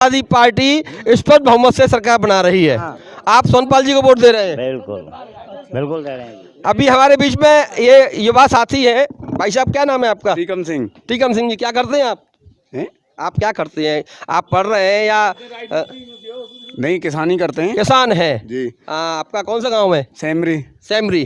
आदि पार्टी स्पष्ट बहुमत से सरकार बना रही है। आप सोनपाल जी को वोट दे रहे हैं? बिल्कुल बिल्कुल दे रहे हैं। अभी हमारे बीच में ये युवा साथी हैं। भाई साहब, क्या नाम है आपका? टीकम सिंह। टीकम सिंह जी, क्या करते हैं आप? हैं? आप क्या करते हैं? आप पढ़ रहे हैं या नहीं, किसानी करते हैं किसान हैं? जी। आपका कौन सा गांव है? सैमरी। सैमरी।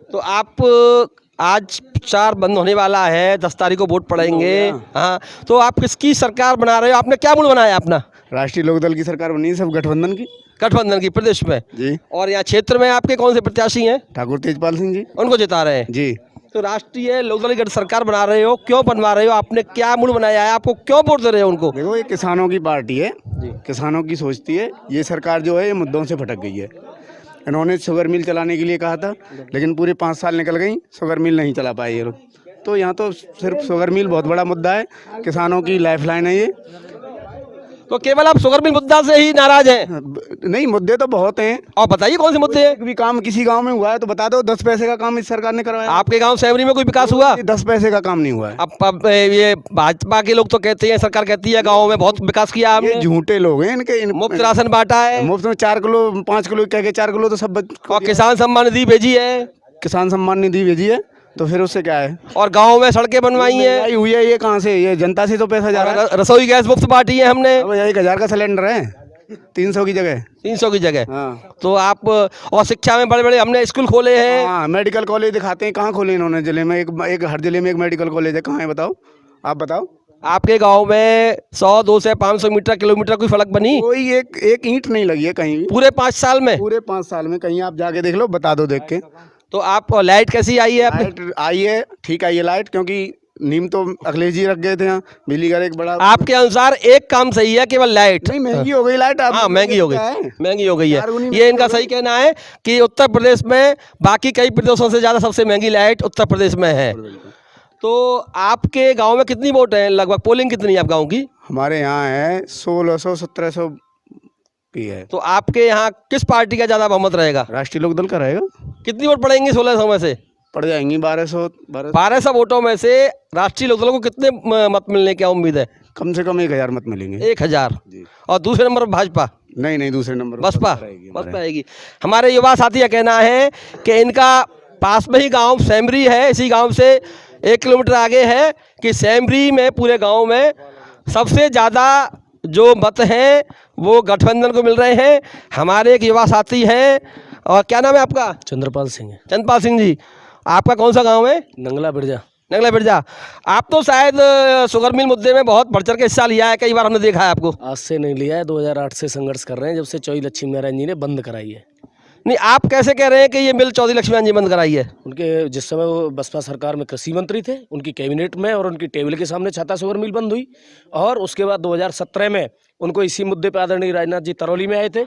तो आप आज प्रचार बंद होने वाला है, 10 तारीख को वोट पड़ेंगे। हाँ, तो आप किसकी सरकार बना रहे हो? आपने क्या मूड बनाया अपना? राष्ट्रीय लोकदल की सरकार बनी है, सब गठबंधन की। गठबंधन की प्रदेश में जी। और यहाँ क्षेत्र में आपके कौन से प्रत्याशी हैं? ठाकुर तेजपाल सिंह जी। उनको जिता रहे हैं जी। तो राष्ट्रीय लोकदल की सरकार बना रहे हो, क्यों बनवा रहे हो? आपने क्या मूड बनाया है? आपको क्यों वोट दे रहे हो उनको? देखो, ये किसानों की पार्टी है, किसानों की सोचती है। ये सरकार जो है ये मुद्दों से भटक गई है। इन्होंने शुगर मिल चलाने के लिए कहा था, लेकिन पूरे 5 साल निकल गई, शुगर मिल नहीं चला पाए ये लोग। तो यहाँ तो सिर्फ शुगर मिल बहुत बड़ा मुद्दा है, किसानों की लाइफलाइन है ये। तो केवल आप शुगर मिल मुद्दा से ही नाराज हैं? नहीं, मुद्दे तो बहुत हैं। और बताइए कौन से मुद्दे हैं? एक भी काम किसी गांव में हुआ है तो बता दो। 10 पैसे का काम इस सरकार ने करवाया। आपके गांव सैमरी में कोई विकास हुआ? 10 पैसे का काम नहीं हुआ है। अब ये भाजपा के लोग तो कहते हैं, सरकार कहती है गाँव में बहुत विकास किया ये हमने, झूठे लोग हैं। इनके मुफ्त राशन बांटा है, मुफ्त में 4 किलो 5 किलो कह के 4 किलो तो सब और किसान सम्मान निधि भेजी है, किसान सम्मान निधि भेजी है। तो फिर उससे क्या है? और गाँव में सड़कें बनवाई हैं, महंगाई हुई है, ये कहाँ से? ये जनता से तो पैसा जा रहा है। रसोई गैस मुफ्त बांटी है हमने, अब 1000 का सिलेंडर है 300 की जगह। 300 की जगह। हाँ। तो आप और शिक्षा में बड़े बड़े हमने स्कूल खोले हैं। हाँ, मेडिकल कॉलेज दिखाते हैं। कहाँ खोले इन्होंने? जिले में एक हर जिले में एक मेडिकल कॉलेज है। कहाँ है बताओ? आप बताओ। आपके गांव में 100 200 500 मीटर किलोमीटर कोई सड़क बनी? कोई एक ईंट नहीं लगी है कहीं भी पूरे 5 साल में? पूरे 5 साल में। कहीं आप जाके देख लो, बता दो देख के। तो आप लाइट कैसी आई है? आपने लाइट आई है, ठीक आई है लाइट, क्योंकि नीम तो अखिलेश जी रख गए थे यहाँ। बिजली का एक बड़ा आपके अनुसार एक काम सही है, केवल लाइट? नहीं, महंगी हो गई लाइट। हाँ, महंगी हो गई, महंगी हो गई है। 4 गुनी ये इनका सही कहना है कि उत्तर प्रदेश में बाकी कई प्रदेशों से ज़्यादा सबसे महंगी लाइट उत्तर प्रदेश में है। तो आपके गांव में कितनी वोट है लगभग? पोलिंग कितनी है आप गांव की? हमारे यहाँ है 1600-1700 की है। तो आपके यहाँ किस पार्टी का ज़्यादा बहुमत रहेगा? राष्ट्रीय लोकदल का रहेगा। कितनी वोट पड़ेंगी 1600 में से? पड़ जाएंगी 1200। 1200 वोटों में से राष्ट्रीय लोकदल को कितने मत मिलने की उम्मीद है? कम से कम 1000 मत मिलेंगे। 1000। जी। और दूसरे नंबर पर भाजपा? नहीं, दूसरे नंबर पर बसपा रहेगी बसपा आएगी। हमारे युवा साथी का कहना है कि इनका पास में ही गांव सैमरी है, इसी गांव से 1 किलोमीटर आगे है कि सैमरी में पूरे गांव में सबसे ज़्यादा जो मत हैं वो गठबंधन को मिल रहे हैं। हमारे एक युवा साथी हैं, और क्या नाम है आपका? चंद्रपाल सिंह है। चंद्रपाल सिंह जी, आपका कौन सा गांव है? नंगला बिरजा। नगला बिरजा। आप तो शायद शुगर मिल मुद्दे में बहुत बढ़ चढ़ के हिस्सा लिया है, कई बार हमने देखा है आपको। आज से नहीं लिया है, 2008 से संघर्ष कर रहे हैं, जब से चौधरी लक्ष्मी नारायण जी ने बंद कराई है। नहीं, आप कैसे कह रहे हैं कि ये मिल चौधरी लक्ष्मण जी बंद कराई है? उनके जिस समय वो बसपा सरकार में कृषि मंत्री थे, उनकी कैबिनेट में और उनकी टेबल के सामने छाता शुगर मिल बंद हुई। और उसके बाद 2017 में उनको इसी मुद्दे पर आदरणीय राजनाथ जी तरौली में आए थे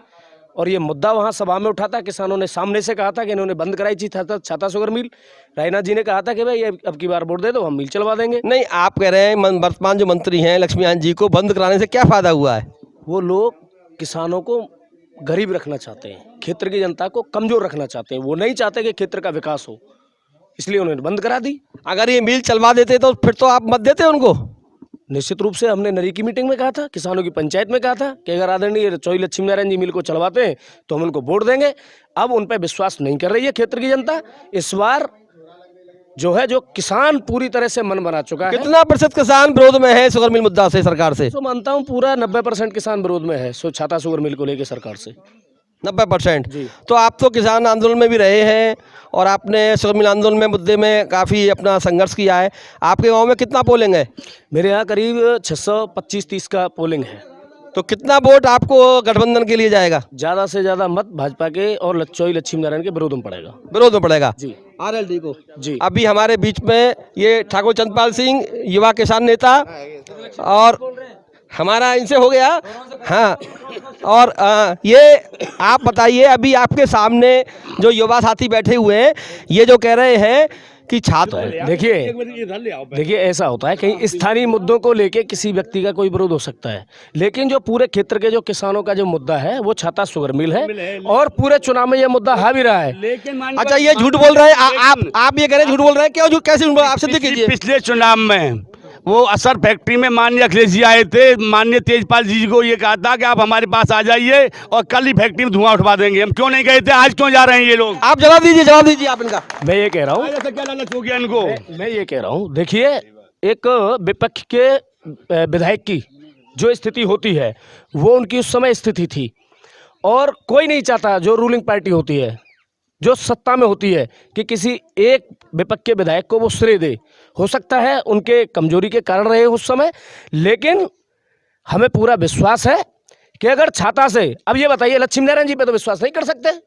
और ये मुद्दा वहाँ सभा में उठा था। किसानों ने सामने से कहा था कि इन्होंने बंद कराई थी छाता शुगर मिल। राजनाथ जी ने कहा था कि भाई अब की बार वोट दे दो, हम मिल चलवा देंगे। नहीं, आप कह रहे हैं वर्तमान जो मंत्री हैं लक्ष्मीकांत जी को बंद कराने से क्या फायदा हुआ है? वो लोग किसानों को गरीब रखना चाहते हैं, क्षेत्र की जनता को कमजोर रखना चाहते हैं। वो नहीं चाहते कि क्षेत्र का विकास हो, इसलिए उन्होंने बंद करा दी। अगर ये मिल चलवा देते तो फिर तो आप मत देते उनको? निश्चित रूप से हमने नरी की मीटिंग में कहा था, किसानों की पंचायत में कहा था कि अगर आदरणीय चौधरी लक्ष्मी नारायण जी मिल को चलवाते हैं तो हम उनको वोट देंगे। अब उन पर विश्वास नहीं कर रही है क्षेत्र की जनता। इस बार जो किसान पूरी तरह से मन बना चुका है। कितना प्रतिशत किसान विरोध में है शुगर मिल मुद्दा से सरकार से? तो मानता हूँ पूरा 90% किसान विरोध में है छाता शुगर मिल को लेकर सरकार से। 90%? जी। तो आप तो किसान आंदोलन में भी रहे हैं और आपने शुगर मिल आंदोलन में मुद्दे में काफ़ी अपना संघर्ष किया है। आपके गांव में कितना पोलिंग है? मेरे यहाँ करीब 625-30 का पोलिंग है। तो कितना वोट आपको गठबंधन के लिए जाएगा? ज़्यादा से ज़्यादा मत भाजपा के और चौधरी लक्ष्मी नारायण के विरोध में पड़ेगा। विरोध में पड़ेगा जी। RLD को। जी। अभी हमारे बीच में ये ठाकुर चंद्रपाल सिंह, युवा किसान नेता, और हमारा इनसे हो गया। हाँ, और ये आप बताइए, अभी आपके सामने जो युवा साथी बैठे हुए हैं, ये जो कह रहे हैं कि छात्र, देखिए ऐसा होता है, कहीं स्थानीय मुद्दों को लेके किसी व्यक्ति का कोई विरोध हो सकता है, लेकिन जो पूरे क्षेत्र के जो किसानों का जो मुद्दा है वो छाता शुगर मिल है और पूरे चुनाव में ये मुद्दा हावी रहा है। अच्छा, ये झूठ बोल रहे हैं? आप ये कह रहे हैं झूठ बोल रहे हैं? क्यों झूठ? कैसे झूठ? आप सिद्ध कीजिए। पिछले चुनाव में वो असर फैक्ट्री में माननीय अखिलेश जी आए थे, माननीय तेजपाल जी को ये कहा था कि आप हमारे पास आ जाइए और कल ही फैक्ट्री में धुआं उठवा देंगे। हम क्यों नहीं गए थे, आज क्यों जा रहे हैं ये लोग? आप जवाब दीजिए आप इनका। मैं ये कह रहा हूँ, ऐसा क्या लालच हो गया इनको? मैं ये कह रहा हूँ, देखिए एक विपक्ष के विधायक की जो स्थिति होती है वो उनकी उस समय स्थिति थी, और कोई नहीं चाहता जो रूलिंग पार्टी होती है, जो सत्ता में होती है, कि किसी एक विपक्ष के विधायक को वो श्रेय दे। हो सकता है उनके कमजोरी के कारण रहे उस समय, लेकिन हमें पूरा विश्वास है कि अगर छाता से, अब ये बताइए लक्ष्मी नारायण जी पे तो विश्वास नहीं कर सकते,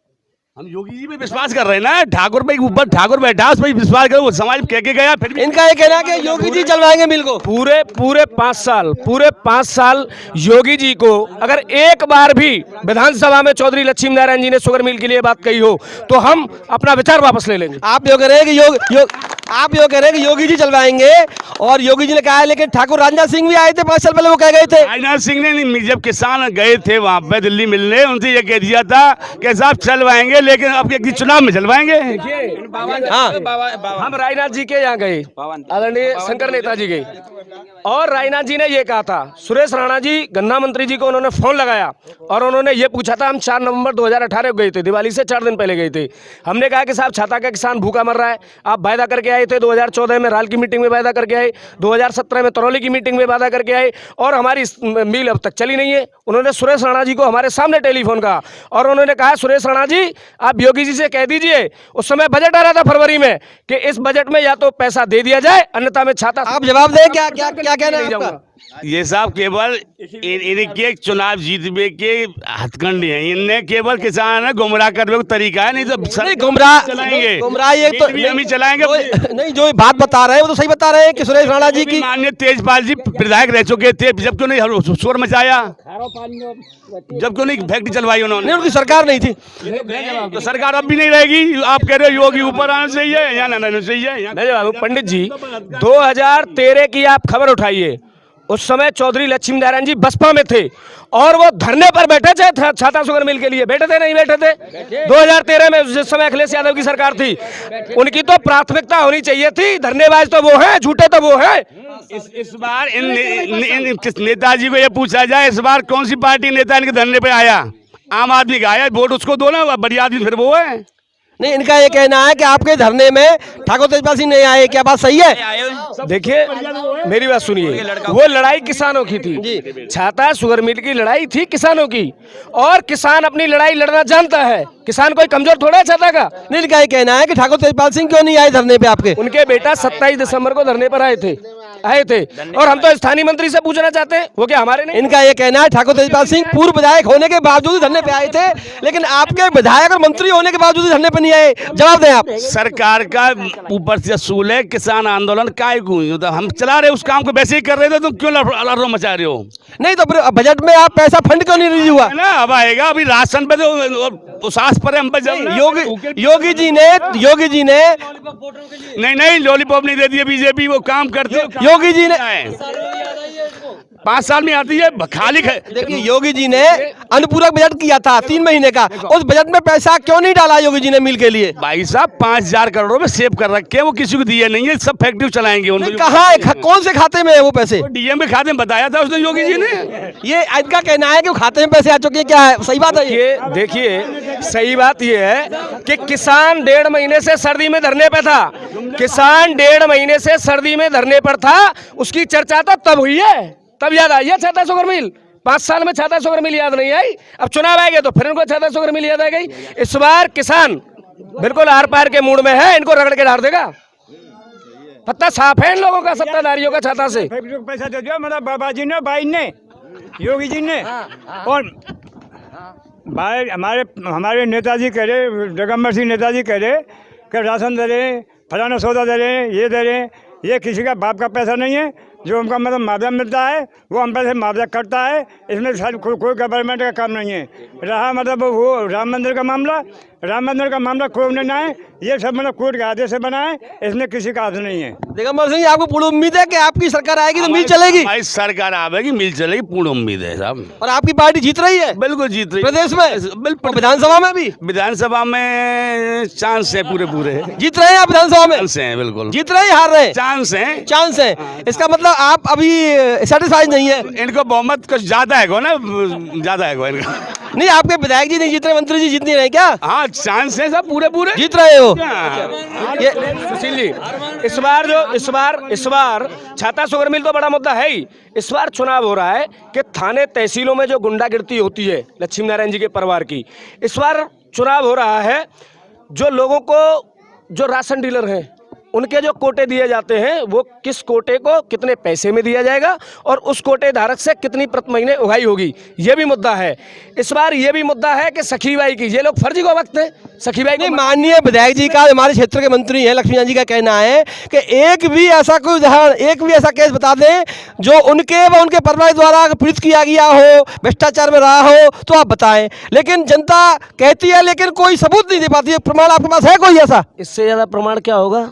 हम योगी जी पे विश्वास कर रहे हैं ना, ठाकुर भाई ऊपर ठाकुर बैठा उस पर विश्वास करो, वो समाज कह के गया, फिर भी इनका ये कहना है कि योगी जी चलवाएंगे मिल को। पूरे 5 साल योगी जी को अगर एक बार भी विधानसभा में चौधरी लक्ष्मी नारायण जी ने शुगर मिल के लिए बात कही हो तो हम अपना विचार वापस ले लेंगे। आप यो कह रहे हैं कि आप यो कह रहे हैं कि योगी जी चलवाएंगे, और योगी जी ने कहा है, लेकिन ठाकुर राजनाथ सिंह भी आए थे 5 साल पहले, वो कह गए थे। राजनाथ सिंह ने नहीं, जब किसान गए थे वहां पे दिल्ली मिलने, उनसे ये कह दिया था कि साहब चलवाएंगे, लेकिन अब के चुनाव में चलवाएंगे। हाँ, हम राजनाथ जी के यहाँ गए, आदरणीय शंकर नेताजी गए, और राजनाथ जी ने ये कहा था, सुरेश राणा जी गन्ना मंत्री जी को उन्होंने फोन लगाया और उन्होंने ये पूछा था, हम 4 नवंबर 2018 को गए थे, दिवाली से 4 दिन पहले गए थे। हमने कहा कि साहब छाता का किसान भूखा मर रहा है, आप वायदा करके आए थे 2014 में राल की मीटिंग में वायदा करके आए, 2017 में तरौली की मीटिंग में वायदा करके आए, और हमारी मिल अब तक चली नहीं है। उन्होंने सुरेश राणा जी को हमारे सामने टेलीफोन कहा और उन्होंने कहा, सुरेश राणा जी आप योगी जी से कह दीजिए, उस समय बजट आ रहा था फरवरी में, कि इस बजट में या तो पैसा दे दिया जाए, अन्यथा में छाता। आप जवाब दें, क्या क्या क्या कहना है आपका? ये साहब केवल इनके चुनाव जीतने के हथकंडे हैं, इनने केवल किसान है गुमराह करने का तरीका है, नहीं तो नहीं, गुमराह ये तो हम ही चलाएंगे। नहीं, जो बात बता रहे हैं वो तो सही बता रहे हैं कि सुरेश राणा जी की। माननीय तेजपाल जी विधायक रह चुके थे, जब क्यों नहीं शोर मचाया, जब क्यों नहीं फैक्ट्री चलवाई उन्होंने? नहीं, उनकी सरकार नहीं थी। तो सरकार अब भी नहीं रहेगी। आप कह रहे हो योगी ऊपर आना चाहिए या ना आना चाहिए? पंडित जी 2013 की आप खबर उठाइए, उस समय चौधरी लक्ष्मी नारायण जी बसपा में थे और वो धरने पर बैठे थे छाता शुगर मिल के लिए, बैठे थे नहीं बैठे थे? 2013 में जिस समय अखिलेश यादव की सरकार थी, उनकी तो प्राथमिकता होनी चाहिए थी। धरनेबाज तो वो हैं, झूठे तो वो हैं। इस बार इन नेताजी को ये पूछा जाए, इस बार कौन सी पार्टी नेता इनके धरने पे आया? आम आदमी का आया, वोट उसको दो ना, बढ़िया आदमी फिर वो है। नहीं, इनका ये कहना है कि आपके धरने में ठाकुर तेजपाल सिंह नहीं आए, क्या बात सही है? देखिए मेरी बात सुनिए, वो लड़ाई किसानों की थी, छाता शुगर मिल की लड़ाई थी किसानों की, और किसान अपनी लड़ाई लड़ना जानता है। किसान कोई कमजोर थोड़ा है छाता का। नहीं, इनका ये कहना है कि ठाकुर तेजपाल सिंह क्यों नहीं आए धरने पे आपके? उनके बेटा 27 दिसंबर को धरने पर आए थे, और हम तो स्थानीय मंत्री से पूछना चाहते हैं, वो क्या हमारे नहीं? इनका ये कहना है ठाकुर तेजपाल सिंह पूर्व विधायक होने के बावजूद धरने पे आए थे, लेकिन आपके विधायक और मंत्री होने के बावजूद धरने पे नहीं आए। जवाब दें आप। सरकार का ऊपर से असूल है किसान आंदोलन काय को, तो हम चला रहे उस काम को, वैसे ही कर रहे थे, तुम क्यों लड़ो मचा रहे हो? नहीं तो फिर बजट में आप पैसा फंड क्यों नहीं रिलीज हुआ? ना अब आएगा, अभी राशन पे तो सास पर हम पे जब योगी जी ने नहीं लॉलीपॉप नहीं दे दिए बीजेपी, वो काम करते योगी जी ने 5 साल में आती है खाली। देखिए योगी जी ने अनुपूरक बजट किया था 3 महीने का, उस बजट में पैसा क्यों नहीं डाला योगी जी ने मिल के लिए? भाई साहब 5,000 करोड़ में सेव कर रखे हैं, वो किसी को दिए नहीं है, सब फैक्ट्री चलाएंगे उनको। कहाँ है, कौन से खाते में है वो पैसे? डीएम के खाते में बताया था उसने योगी जी ने। ये इनका कहना है कि वो खाते में पैसे आ चुके हैं, क्या है सही बात है ये? देखिए सही बात ये है कि किसान 1.5 महीने से सर्दी में धरने पे था, किसान 1.5 महीने से सर्दी में धरने पर था, उसकी चर्चा तो तब हुई है, तब याद आई है छाता शुगर मिल। 5 साल में छाता शुगर मिल याद नहीं आई, अब चुनाव आएंगे तो फिर उनको छाता शुगर मिल याद आ गई। इस बार किसान बिल्कुल आर पार के मूड में है, इनको रगड़ के डाल देगा। पत्ता साफ है इन लोगों का, सत्ताधारियों का छाता से। पैसा दे दिया मतलब बाबा जी ने, भाई ने, योगी जी ने, और भाई हमारे नेताजी कह रहे, जगम्बर सिंह नेताजी कह रहे कि राशन दे रहे, फलाना सौदा दे रहे, ये दे रहे, ये किसी का बाप का पैसा नहीं है, जो उनका मतलब मुआवजा मिलता है वो हम पैसे मुआवजा करता है, इसमें कोई गवर्नमेंट का काम नहीं है। रहा मतलब वो राम मंदिर का मामला कोई नहीं है, ये सब मतलब कोर्ट के आदेश से बना है, इसमें किसी का हाथ नहीं है। दिगंबर सिंह, आपको पूर्ण उम्मीद है कि आपकी सरकार आएगी तो मिल चलेगी? भाई सरकार आएगी, मिल चलेगी, पूर्ण उम्मीद है साहब। और आपकी पार्टी जीत रही है? बिल्कुल जीत रही प्रदेश में, बिल्कुल। विधानसभा में भी? विधानसभा में चांस है, पूरे जीत रहे हैं आप विधानसभा में? चांस है, बिल्कुल जीत रहे हैं, हार रहे हैं? चांस है। चांस है। इसका मतलब आप अभी सेटिस्फाइड नहीं है? इनको बहुमत कुछ ज्यादा है ना, ज्यादा है इनका। नहीं, आपके विधायक जी नहीं जीत रहे, मंत्री जी जीत नहीं रहे क्या? हाँ, चांस है सब पूरे जीत रहे हो ये? सुशील जी, इस बार छाता शुगर मिल तो बड़ा मुद्दा है ही। इस बार चुनाव हो रहा है कि थाने तहसीलों में जो गुंडागिर्दी होती है लक्ष्मी नारायण जी के परिवार की, इस बार चुनाव हो रहा है। जो लोगों को, जो राशन डीलर हैं, उनके जो कोटे दिए जाते हैं, वो किस कोटे को कितने पैसे में दिया जाएगा और उस कोटे धारक से कितनी प्रति महीने उगाई होगी, ये भी मुद्दा है। इस बार ये भी मुद्दा है कि सखीबाई की, ये लोग फर्जी को वक्त है सखीबाई नहीं, माननीय विधायक जी का, हमारे क्षेत्र के मंत्री हैं लक्ष्मीनारायण जी का कहना है कि एक भी ऐसा कोई उदाहरण, एक भी ऐसा केस बता दें जो उनके व उनके परिवार द्वारा पीड़ित किया गया हो, भ्रष्टाचार में रहा हो, तो आप बताएं। लेकिन जनता कहती है लेकिन कोई सबूत नहीं दे पाती है। प्रमाण आपके पास है कोई ऐसा? इससे ज़्यादा प्रमाण क्या होगा?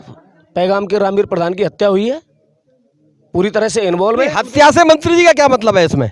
पैगाम के रामवीर प्रधान की हत्या हुई है, पूरी तरह से इन्वॉल्व है। हत्या से मंत्री जी का क्या मतलब है इसमें?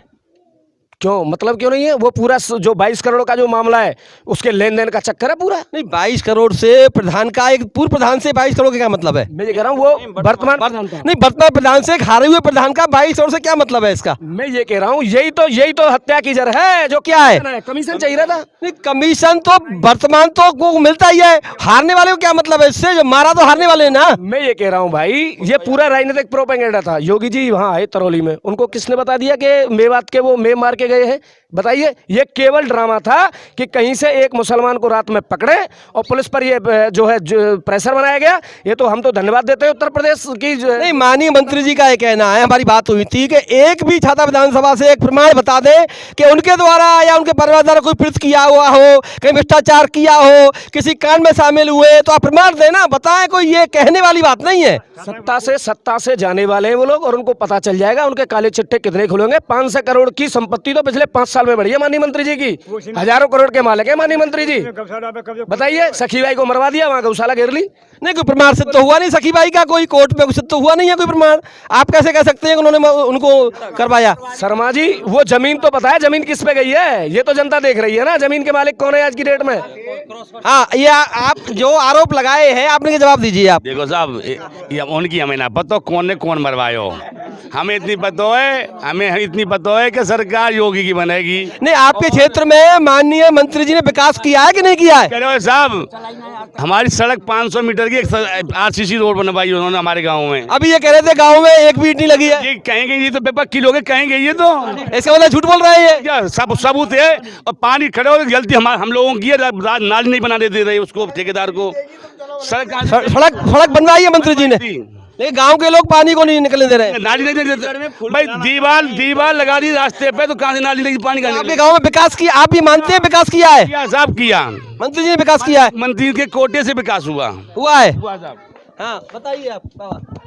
क्यों मतलब क्यों नहीं है? वो पूरा जो 22 करोड़ का जो मामला है, उसके लेन देन का चक्कर है पूरा। नहीं, 22 करोड़ से प्रधान का, एक पूर्व प्रधान से 22 करोड़ का क्या मतलब है? मैं ये कह रहा हूँ वो वर्तमान प्रधान था। नहीं, वर्तमान प्रधान से एक हारे हुए प्रधान का 22 करोड़ से क्या मतलब है इसका? मैं ये कह रहा हूँ यही तो हत्या की जड़ है। जो क्या है? कमीशन चाहिए था। नहीं, कमीशन तो वर्तमान तो को मिलता ही है, हारने वाले को क्या मतलब है इससे? जो मारा तो हारने वाले ना। मैं ये कह रहा हूँ भाई, ये पूरा राजनीतिक प्रोपेगेंडा था। योगी जी वहाँ आए तरौली में, उनको किसने बता दिया कि मेवात के वो मेव मार के गए हैं? बताइए। ये केवल ड्रामा था कि कहीं से एक मुसलमान को रात में पकड़े और पुलिस पर ये जो है प्रेशर बनाया गया। ये तो हम तो धन्यवाद देते हैं उत्तर प्रदेश की। नहीं, माननीय मंत्री जी का ये कहना है, हमारी बात हुई थी कि एक भी छाता विधानसभा से एक प्रमाण बता दे कि उनके द्वारा या उनके परिवार द्वारा कोई पीड़ित किया हुआ हो, कहीं भ्रष्टाचार किया हो, किसी कांड में शामिल हुए, तो आप प्रमाण देना, बताएं। कोई ये कहने वाली बात नहीं है। सत्ता से जाने वाले हैं वो लोग और उनको पता चल जाएगा उनके काले चिट्टे कितने खुलेंगे। 500 करोड़ की संपत्ति तो पिछले 5 साल में बढ़ी है माननीय मंत्री जी की। हजारों करोड़ के मालिक है माननीय मंत्री जी। बताइए, सखीबाई को मरवा दिया, वहाँ गौशाला घेर ली। नहीं, कोई प्रमाण सिद्ध तो हुआ नहीं सखीबाई का, कोई कोर्ट में सिद्ध तो हुआ नहीं है कोई प्रमाण। आप कैसे कह सकते हैं कि उन्होंने उनको करवाया? शर्मा जी, वो जमीन तो पता है, जमीन किस पे गई है ये तो जनता देख रही है ना। जमीन के मालिक कौन है आज की डेट में? हाँ, ये आप जो आरोप लगाए हैं, आपने जवाब दीजिए। आप देखो साहब, ये उनकी हमें ना पता कौन ने कौन मरवायो, हमें इतनी पता है कि सरकार योगी की बनेगी। नहीं, आपके क्षेत्र में माननीय मंत्री जी ने विकास किया है कि नहीं किया है? कह रहे हो साहब, हमारी सड़क 500 मीटर की RCC रोड बनवाई उन्होंने हमारे गांव में। अभी ये कह रहे थे गांव में एक भी ईंट नहीं लगी है। ये कहेंगे, ये तो बेपक्की लोग कहेंगे, ये तो इसका मतलब झूठ बोल रहे हैं। क्या सब सबूत है। और पानी खड़े हो गलती हम लोगों की है, नाली नहीं बनाने दे रहे उसको, ठेकेदार को। सड़क बनवाई है मंत्री जी ने, लेकिन गांव के लोग पानी को नहीं निकलने दे रहे हैं। नाली नहीं देते भाई, दीवार लगा दी रास्ते पे, तो कहाँ से नाली लगी पानी का? आपके गांव में विकास किया, आप ये मानते हैं विकास किया है? किया साहब, किया। मंत्री जी ने विकास किया है, मंत्री के कोटे से विकास हुआ है। हाँ, बताइए आप।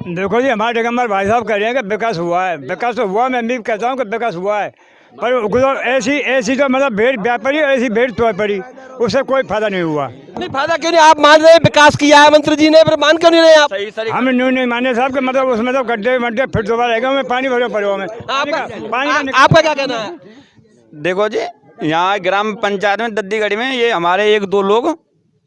देखो जी, हमारे दिगंबर भाई साहब कह रहे हैं कि विकास हुआ है। विकास तो हुआ, मैं भी कहता हूँ कि विकास हुआ है, पर ऐसी तो मतलब भेड़ व्यापारी, ऐसी भेड़ तो पड़ी, उससे कोई फायदा नहीं हुआ। नहीं, फायदा क्यों नहीं? आप मान रहे हैं विकास किया है मंत्री जी ने, फिर मान क्यों नहीं रहे आप? हम नहीं माने साहब के, मतलब उसमें तो गड्ढे मड्ढे फिर दोबारा रहेगा, मैं पानी भरे पड़े में। आपका क्या कहना है? देखो जी, यहाँ ग्राम पंचायत में दद्दीगढ़ी में ये हमारे 1-2 लोग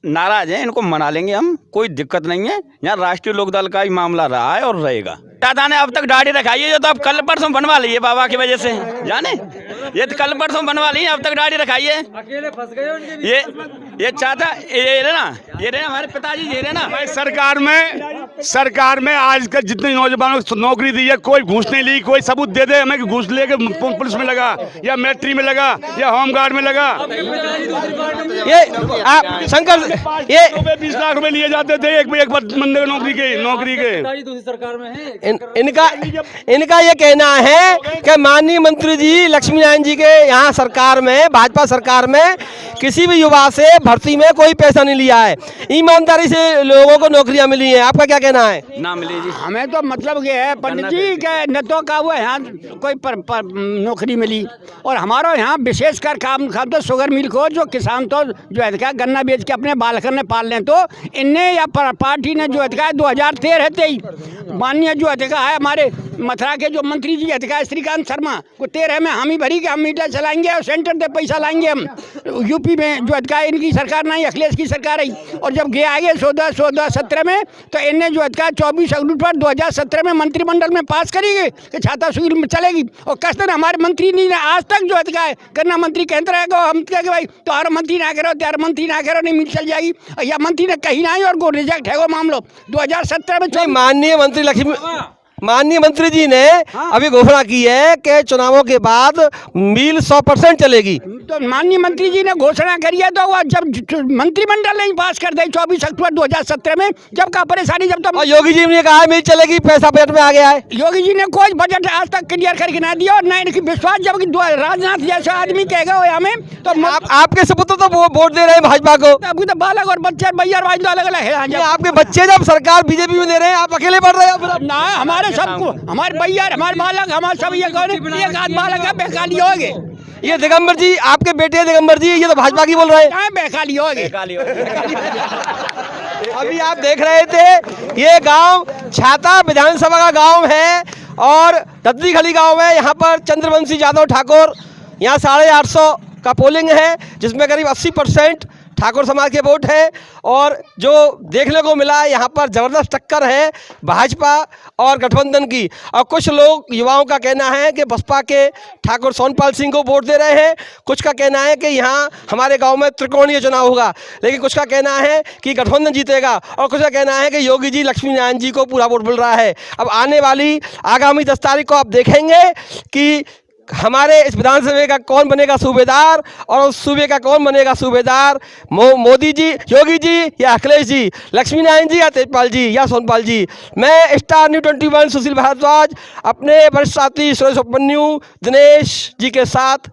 नाराज हैं, इनको मना लेंगे हम, कोई दिक्कत नहीं है। यहाँ राष्ट्रीय लोकदल का ही मामला रहा है और रहेगा। दादा ने अब तक दाढ़ी रखाई है, जो तो अब कल परसों बनवा ली है बाबा की वजह से, जाने ये तो कल परसों बनवा ली है, अब तक दाढ़ी रखाई है। अकेले फंस गए ये चाहता ये रहे हमारे पिताजी, ये रहे ना। भाई, सरकार में आजकल जितने नौजवानों को नौकरी दी है, कोई घूस नहीं ली। कोई सबूत दे दे हमें कि घूस लेके पुलिस में लगा या मिलिट्री में लगा या होमगार्ड में लगा। ये आप शंकर, ये 20 लाख रुपए लिए जाते थे एक बंदे नौकरी के। सरकार में है। इनका ये कहना है कि माननीय मंत्री जी लक्ष्मीनारायण जी के यहाँ सरकार में, भाजपा सरकार में किसी भी युवा से भर्ती में कोई पैसा नहीं लिया है, ईमानदारी से लोगों को नौकरियां मिली हैं। आपका क्या कहना है? ना मिली जी। हमें तो मतलब ये है पंडित जी के नेतों का हुआ यहाँ कोई नौकरी मिली, और हमारा यहाँ विशेषकर काम तो शुगर मिल को जो किसान तो जो है क्या गन्ना बेच के अपने बालकन में पाल लें, तो इनने या पार्टी ने जो है 2013-23 माननीय जो है हमारे मथुरा के जो मंत्री जी अधिकार श्रीकांत शर्मा को 13 में हामी भरी कि हम मीटर चलाएंगे और सेंटर से पैसा लाएंगे हम। यूपी में जो अधिकार इनकी सरकार नहीं, अखिलेश की सरकार आई। और जब गए आगे 2017 में तो इनने जो अधिकार 24 अक्टूबर 2017 में मंत्रिमंडल में पास करी गई कि छाता शुल्क में चलेगी। और कसर हमारे मंत्री ने आज तक जो अधिकार करना मंत्री कहते रहेगा, हम कहे भाई तो हर मंत्री ना करो, त्यार मंत्री ना करो, नहीं मिल चल जाएगी। या मंत्री ने कहीं ना और रिजेक्ट है वो मामलो 2017 में। माननीय मंत्री जी ने अभी घोषणा की है कि चुनावों के बाद मिल 100% चलेगी। तो माननीय मंत्री जी ने घोषणा करी है तो वो जब मंत्रिमंडल नहीं पास कर दे 24 अक्टूबर 2017 में, जब का परेशानी जब तक। और योगी जी ने कहा मिल चलेगी, पैसा बजट में आ गया है। योगी जी ने कोई बजट आज तक क्लियर करके ना दिया और ना इनकी विश्वास। जब राजनाथ जैसा आदमी कहेगा वो हमें तो आपके सुपुत्र तो वोट दे रहे हैं भाजपा को। अभी तो बालक और बच्चे भैया अलग अलग है। आपके बच्चे जब सरकार बीजेपी में दे रहे हैं, आप अकेले पढ़ रहे हैं ना। हमारे सबको हमारे भैया हमारे बालक हमारे सब ये कौन एक आध बालक है बेकाली हो गए। ये दिगंबर जी आपके बेटे दिगंबर जी, ये तो भाजपा की बोल रहे हैं। बेकाली हो गए। अभी आप देख रहे थे ये गांव छाता विधानसभा का गांव है और दद्दीखली गांव है। यहाँ पर चंद्रवंशी यादव ठाकुर, यहाँ 850 का पोलिंग है जिसमें करीब 80% ठाकुर समाज के वोट है। और जो देखने को मिला यहाँ पर ज़बरदस्त टक्कर है भाजपा और गठबंधन की। और कुछ लोग युवाओं का कहना है कि बसपा के ठाकुर सोनपाल सिंह को वोट दे रहे हैं, कुछ का कहना है कि यहाँ हमारे गांव में त्रिकोणीय चुनाव होगा, लेकिन कुछ का कहना है कि गठबंधन जीतेगा और कुछ का कहना है कि योगी जी लक्ष्मी नारायण जी को पूरा वोट मिल रहा है। अब आने वाली आगामी 10 तारीख को आप देखेंगे कि हमारे इस विधानसभा का कौन बनेगा सूबेदार और उस सूबे का कौन बनेगा सूबेदार, मोदी जी, योगी जी या अखिलेश जी, लक्ष्मी नारायण जी या तेजपाल जी या सोनपाल जी। मैं स्टार न्यूज़ 21 सुशील भारद्वाज अपने वरिष्ठ साथी सुरेश उपमन्यु दिनेश जी के साथ